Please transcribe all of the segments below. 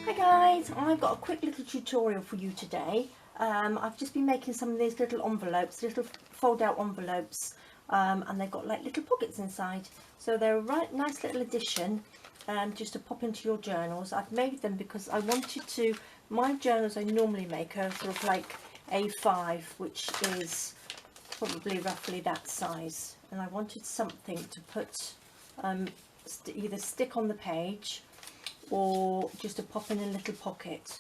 Hi guys, I've got a quick little tutorial for you today. I've just been making some of these little envelopes, little fold out envelopes, and they've got like little pockets inside. So they're a right nice little addition just to pop into your journals. I've made them because I wanted to, my journals I normally make are sort of like A5, which is probably roughly that size. And I wanted something to put, either stick on the page or just to pop in a little pocket.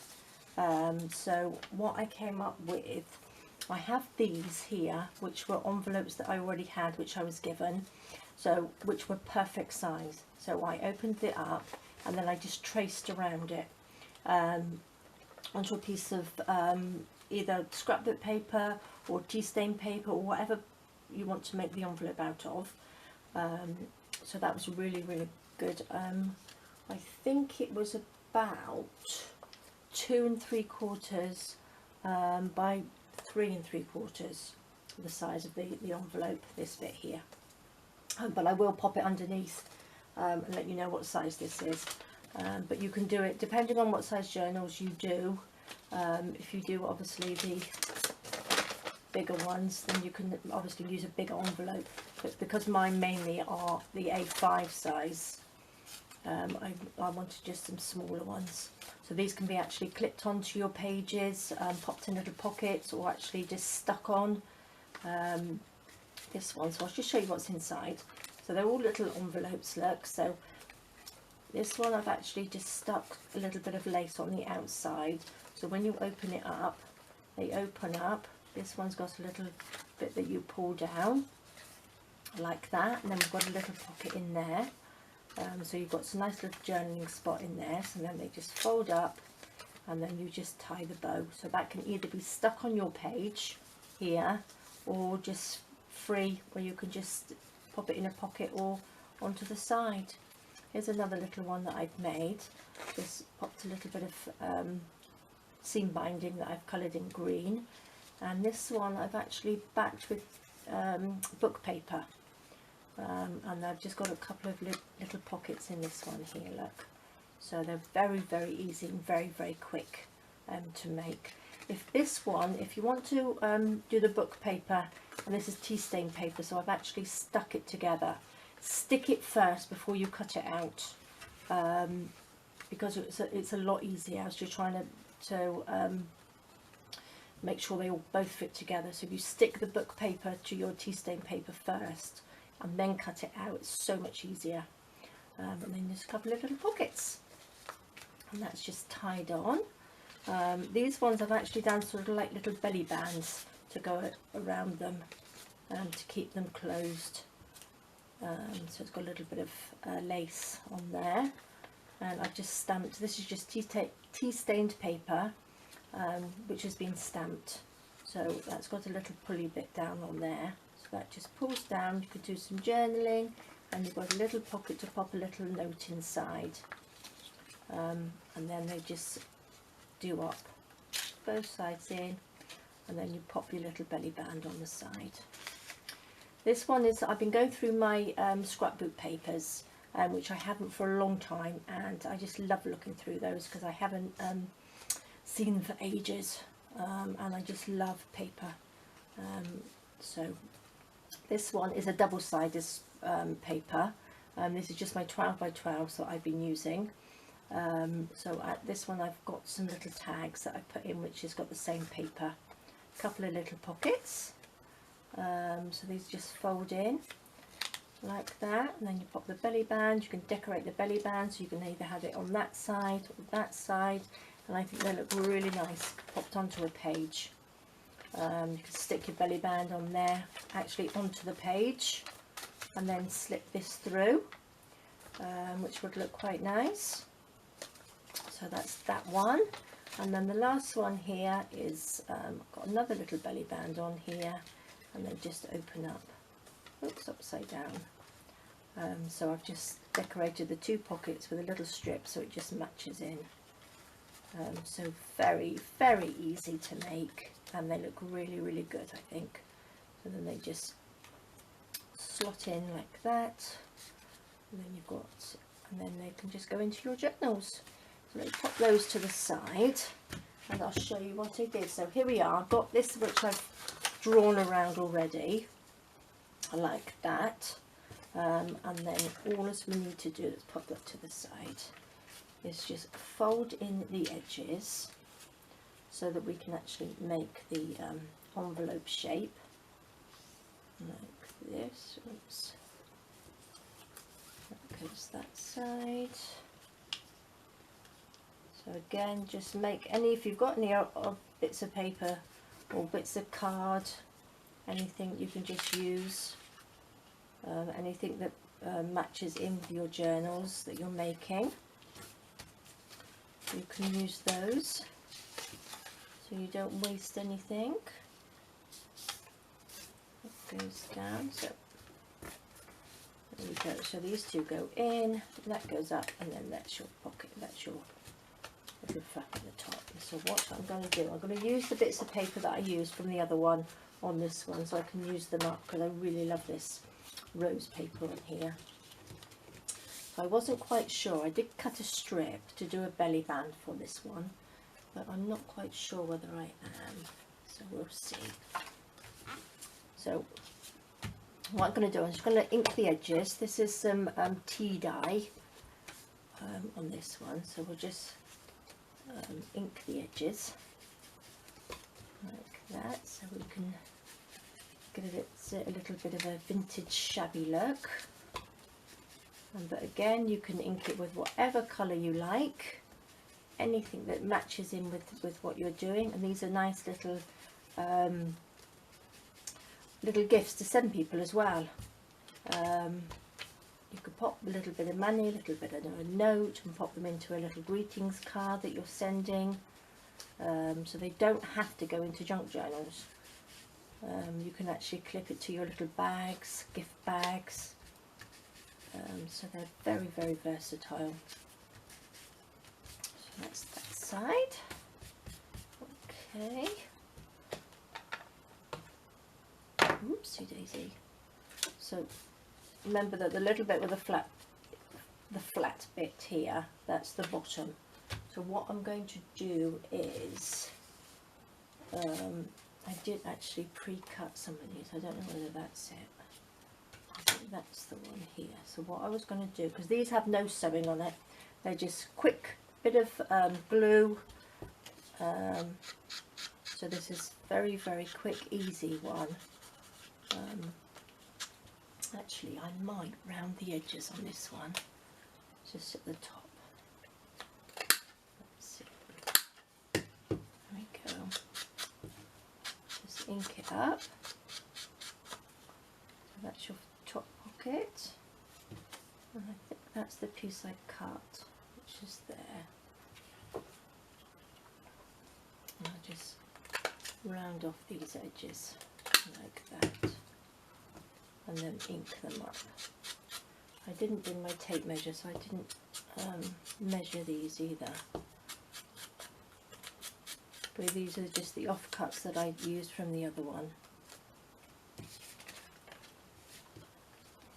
So what I came up with, I have these here which were envelopes that I already had, which I was given, so which were perfect size. So I opened it up and then I just traced around it onto a piece of either scrapbook paper or tea stain paper or whatever you want to make the envelope out of. So that was really good. I think it was about 2 3/4 by 3 3/4, the size of the envelope, this bit here. But I will pop it underneath and let you know what size this is. But you can do it depending on what size journals you do. If you do obviously the bigger ones, then you can obviously use a bigger envelope. But because mine mainly are the A5 size, I wanted just some smaller ones. So these can be actually clipped onto your pages, popped in little pockets, or actually just stuck on this one. So I'll just show you what's inside. So they're all little envelopes, look. So this one I've actually just stuck a little bit of lace on the outside. So when you open it up, they open up. This one's got a little bit that you pull down like that, and then we've got a little pocket in there. So you've got some nice little journaling spot in there, so then they just fold up and then you just tie the bow. So that can either be stuck on your page here or just free, where you can just pop it in a pocket or onto the side. Here's another little one that I've made. Just popped a little bit of seam binding that I've coloured in green, and this one I've actually backed with book paper. And I've just got a couple of little pockets in this one here, look. So they're very easy and very quick to make. If you want to do the book paper, and this is tea stain paper, so I've actually stuck it together. Stick it first before you cut it out, because it's a lot easier as you're trying to make sure they all both fit together. So if you stick the book paper to your tea stain paper first and then cut it out, it's so much easier. And then there's a couple of little pockets, and that's just tied on. These ones I've actually done sort of like little belly bands to go around them to keep them closed. So it's got a little bit of lace on there, and I've just stamped. This is just tea stained paper, which has been stamped. So that's got a little pulley bit down on there. So that just pulls down. You could do some journaling, and you've got a little pocket to pop a little note inside. And then they just do up both sides in, and then you pop your little belly band on the side. This one is, I've been going through my scrapbook papers, which I haven't for a long time, and I just love looking through those because I haven't seen them for ages, and I just love paper. So this one is a double-sided paper. This is just my 12 by 12 that I've been using. So at this one I've got some little tags that I put in, which has got the same paper. A couple of little pockets. So these just fold in like that, and then you pop the belly band. You can decorate the belly band, so you can either have it on that side or that side, and I think they look really nice popped onto a page. You can stick your belly band on there, actually onto the page, and then slip this through, which would look quite nice. So that's that one. And then the last one here is I've got another little belly band on here, and then just open up. Oops, upside down. So I've just decorated the two pockets with a little strip so it just matches in. So very easy to make, and they look really good, I think. So then they just slot in like that, and then you've got, and then they can just go into your journals. So let's pop those to the side and I'll show you what I did. So here we are, I've got this which I've drawn around already. I like that. And then all we need to do, let's pop that to the side, is just fold in the edges so that we can actually make the envelope shape like this. Oops. That goes that side. So again, just make any, if you've got any bits of paper or bits of card, anything you can just use, anything that matches in with your journals that you're making. You can use those so you don't waste anything. It goes down, so there we go. So these two go in, that goes up, and then that's your pocket, that's your little flap at the top. So what I'm going to do, I'm going to use the bits of paper that I used from the other one on this one, so I can use them up because I really love this rose paper on here. So I wasn't quite sure, I did cut a strip to do a belly band for this one, but I'm not quite sure whether I am, so we'll see. So what I'm going to do, I'm just going to ink the edges. This is some tea dye on this one, so we'll just ink the edges like that, so we can give it a little bit of a vintage shabby look. But again, you can ink it with whatever colour you like, anything that matches in with what you're doing. And these are nice little little gifts to send people as well. You could pop a little bit of money, a little bit of a note, and pop them into a little greetings card that you're sending, so they don't have to go into junk journals. You can actually clip it to your little bags, gift bags, so they're very, very versatile. So that's that side. Okay. Oopsie daisy. So remember that the little bit with the flat bit here, that's the bottom. So what I'm going to do is, I did actually pre-cut some of these. I don't know whether that's it. I think that's the one here. So what I was going to do, because these have no sewing on it, they're just quick bit of glue. So this is very, very quick, easy one. Actually, I might round the edges on this one, just at the top. Let's see. There we go. Just ink it up. So that's your top pocket. And I think that's the piece I cut, which is there. And I'll just round off these edges like that, and then ink them up. I didn't bring my tape measure, so I didn't measure these either. But these are just the offcuts that I used from the other one.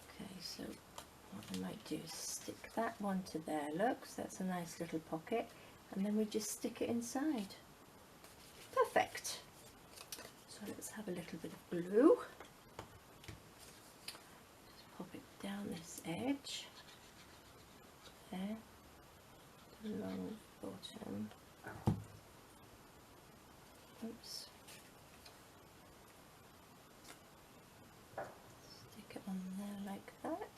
Okay, so what I might do is stick that one to there, look, so that's a nice little pocket, and then we just stick it inside. Perfect. So let's have a little bit of glue. Just pop it down this edge. There. Along the bottom. Oops. Stick it on there like that.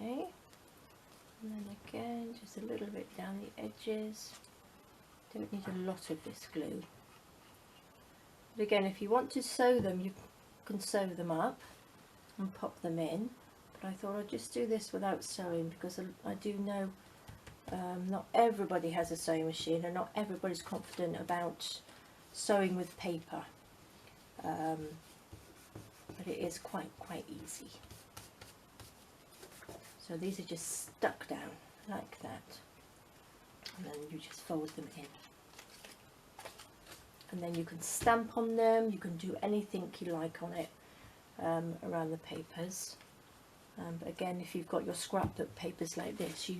Okay. And then again, just a little bit down the edges. Don't need a lot of this glue. But again, if you want to sew them, you can sew them up and pop them in. But I thought I'd just do this without sewing, because I do know not everybody has a sewing machine, and not everybody's confident about sewing with paper. But it is quite easy. So these are just stuck down like that, and then you just fold them in. And then you can stamp on them, you can do anything you like on it around the papers. But again, if you've got your scrapbook papers like this,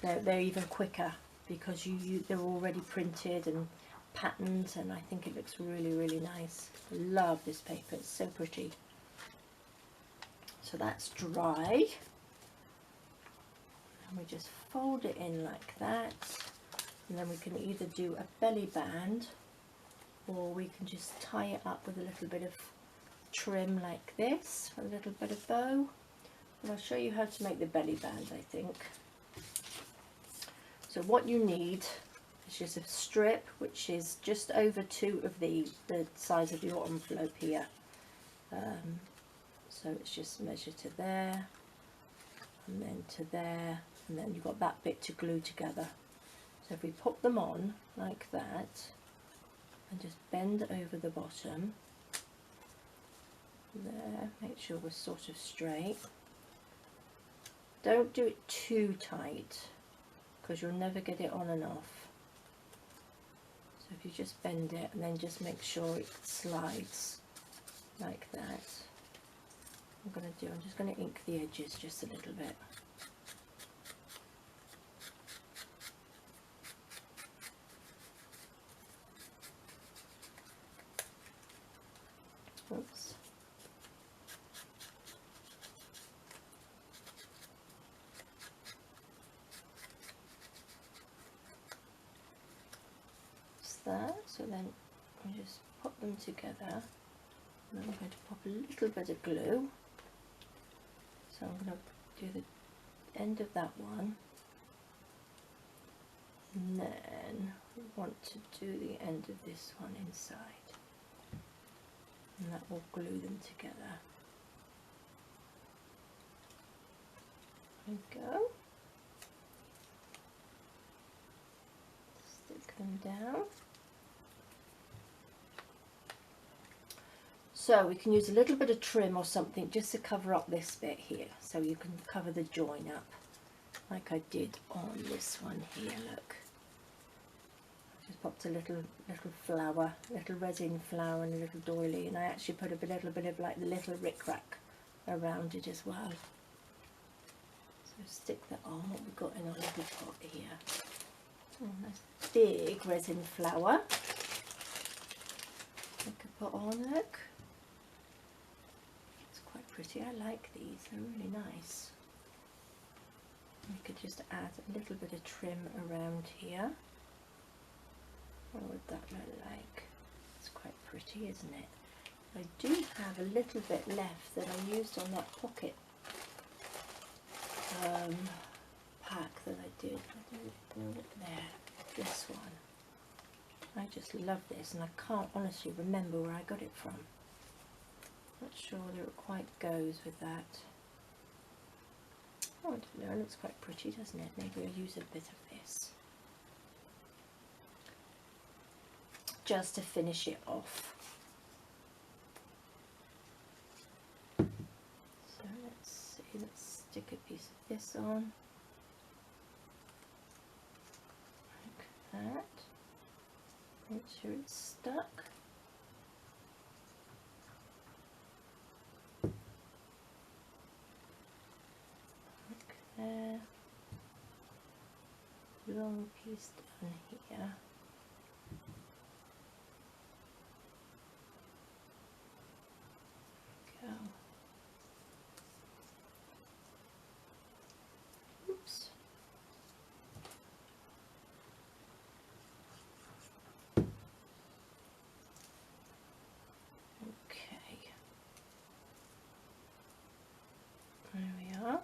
they're even quicker because they're already printed and patterned, and I think it looks really, really nice. I love this paper, it's so pretty. So that's dry, and we just fold it in like that, and then we can either do a belly band, or we can just tie it up with a little bit of trim like this, a little bit of bow. And I'll show you how to make the belly band, I think. So what you need is just a strip which is just over 2 of the size of your envelope here. So it's just measure to there, and then to there, and then you've got that bit to glue together. So if we put them on like that, and just bend over the bottom, there, make sure we're sort of straight. Don't do it too tight, because you'll never get it on and off. So if you just bend it, and then just make sure it slides like that. I'm just going to ink the edges just a little bit. Oops. That, so then we just pop them together, and then I'm going to pop a little bit of glue. So I'm going to do the end of that one, and then we want to do the end of this one inside, and that will glue them together. There we go. Stick them down. So we can use a little bit of trim or something just to cover up this bit here, so you can cover the join up like I did on this one here. Look, I just popped a little flower, little resin flower, and a little doily, and I actually put a little bit of like the little rick-rack around it as well. So stick that on, what we've got in our little pot here. Oh, nice big resin flower I could put on, look. Pretty. I like these, they're really nice. We could just add a little bit of trim around here. What would that look like? It's quite pretty, isn't it? I do have a little bit left that I used on that pocket pack that I did. I don't know it there. This one. I just love this, and I can't honestly remember where I got it from. Not sure that it quite goes with that. Oh, I don't know, it looks quite pretty, doesn't it? Maybe I'll use a bit of this just to finish it off. So let's see, let's stick a piece of this on like that. Make sure it's stuck. Long piece down here. Go. Oops. Okay. There we are.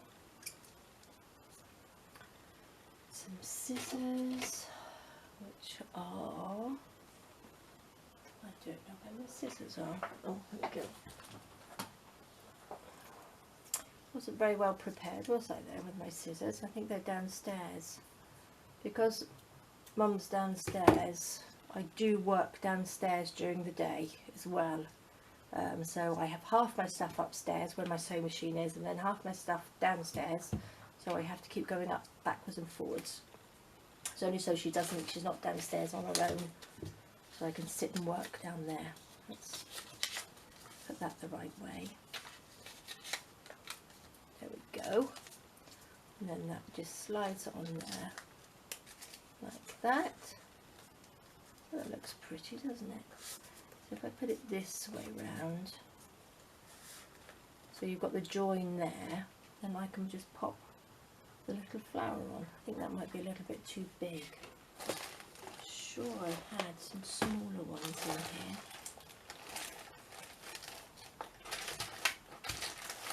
Some scissors, which are, I don't know where the scissors are. Oh, there we go. Wasn't very well prepared, was I, there with my scissors? I think they're downstairs. Because Mum's downstairs, I do work downstairs during the day as well. So I have half my stuff upstairs where my sewing machine is, and then half my stuff downstairs. So I have to keep going up, backwards and forwards. It's only so she's not downstairs on her own, so I can sit and work down there. Let's put that the right way. There we go. go. And then that just slides on there like that. Oh, that looks pretty, doesn't it? So if I put it this way round, so you've got the join there, then I can just pop the little flower on. I think that might be a little bit too big. I'm sure I had some smaller ones in here.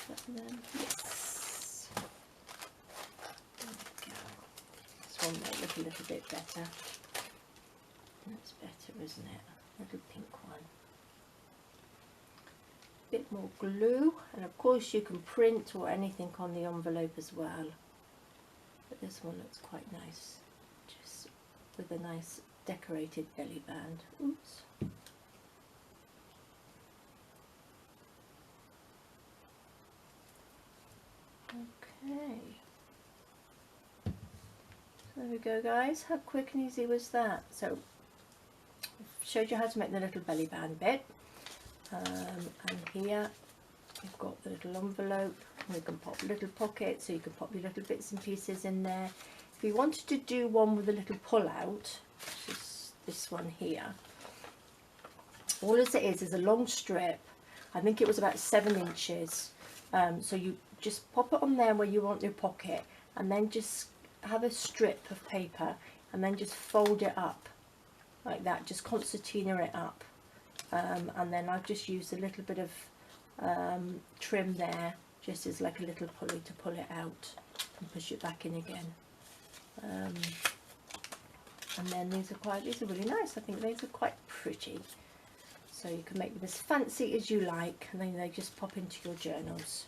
But then, yes. There we go. This one might look a little bit better. That's better, isn't it? A little pink one. Bit more glue, and of course you can print or anything on the envelope as well. But this one looks quite nice, just with a nice decorated belly band. Oops. Okay. So there we go, guys. How quick and easy was that? So I've showed you how to make the little belly band bit. And here you've got the little envelope. We can pop little pockets, so you can pop your little bits and pieces in there. If you wanted to do one with a little pull out, which is this one here, all it is a long strip. I think it was about 7 inches. So you just pop it on there where you want your pocket, and then just have a strip of paper and then just fold it up like that, just concertina it up. And then I've just used a little bit of trim there, just as like a little pulley to pull it out and push it back in again. And then these are really nice. I think these are quite pretty. So you can make them as fancy as you like, and then they just pop into your journals.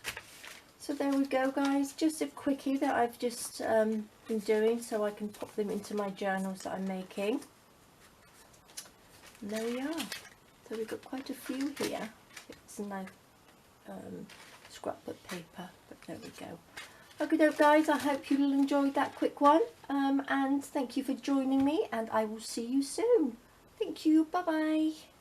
So there we go, guys, just a quickie that I've just been doing so I can pop them into my journals that I'm making. And there we are. So we've got quite a few here. It's a nice scrapbook paper, but there we go. Okay, guys, I hope you enjoyed that quick one, and thank you for joining me, and I will see you soon. Thank you, bye bye.